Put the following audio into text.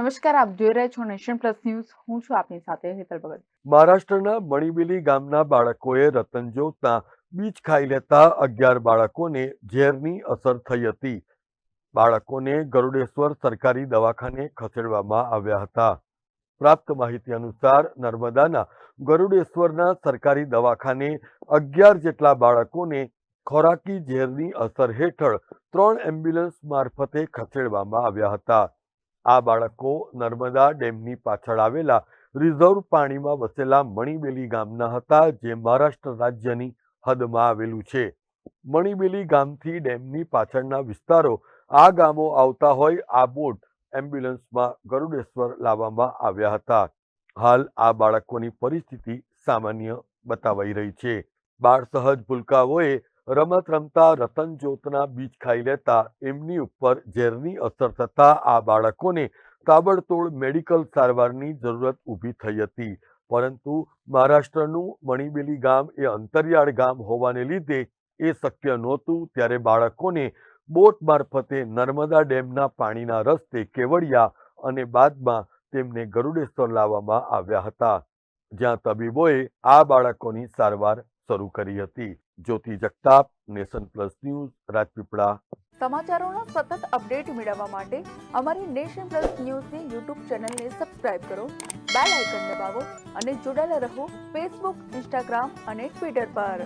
નમસ્કાર, આપ જોઈ રહ્યા છો નેશન પ્લસ ન્યૂઝ. હું છું આપની સાથે હેતલ ભગત. મહારાષ્ટ્રના મણિબેલી ગામના બાળકોએ રતન જોગના બીજ ખાઈ લેતા 11 બાળકોને ઝેરની અસર થઈ હતી. બાળકોને ગરુડેશ્વર સરકારી દવાખાને ખસેડવામાં આવ્યા હતા. પ્રાપ્ત માહિતી અનુસાર નર્મદાના ગરુડેશ્વરના સરકારી દવાખાને 11 જેટલા બાળકોને ખોરાકી ઝેરની અસર હેઠળ 3 એમ્બ્યુલન્સ મારફતે ખસેડવામાં આવ્યા હતા. આ બાળકો નર્મદા ડેમની પાછળ આવેલા રિઝર્વ પાણીમાં વસેલા મણિબેલી ગામના હતા, જે મહારાષ્ટ્ર રાજ્યની હદમાં આવેલું છે. મણિબેલી ગામથી ડેમની પાછળના વિસ્તારો આ ગામો આવતા હોય આ બોટ એમ્બ્યુલન્સમાં ગરુડેશ્વર લાવવામાં આવ્યા હતા. હાલ આ બાળકોની પરિસ્થિતિ સામાન્ય બતાવાઈ રહી છે. બાળ સહજ ભૂલકાઓએ રમત રમતા રતન જ્યોતના બીજ ખાઈ લેતા એમની ઉપર ઝેરની અસર થતા આ બાળકોને તાબડતોડ મેડિકલ સારવારની જરૂરત ઊભી થઈ હતી. પરંતુ મહારાષ્ટ્રનું મણિબેલી ગામ એ અંતરિયાળ ગામ હોવાને લીધે એ શક્ય નહોતું. ત્યારે બાળકોને બોટ મારફતે નર્મદા ડેમના પાણીના રસ્તે કેવડિયા અને બાદમાં તેમને ગરુડેશ્વર લાવવામાં આવ્યા હતા, જ્યાં તબીબોએ આ બાળકોની સારવાર શરૂ કરી હતી. Jyoti Jagtap, nation plus news, Rajpipla. સમાચારોના સતત અપડેટ મેળવવા માટે અમારી નેશન પ્લસ ન્યૂઝની યુટ્યુબ ચેનલને સબસ્ક્રાઇબ કરો, બેલ આઇકન દબાવો અને જોડાયેલા રહો ફેસબુક, ઇન્સ્ટાગ્રામ અને ટ્વિટર પર.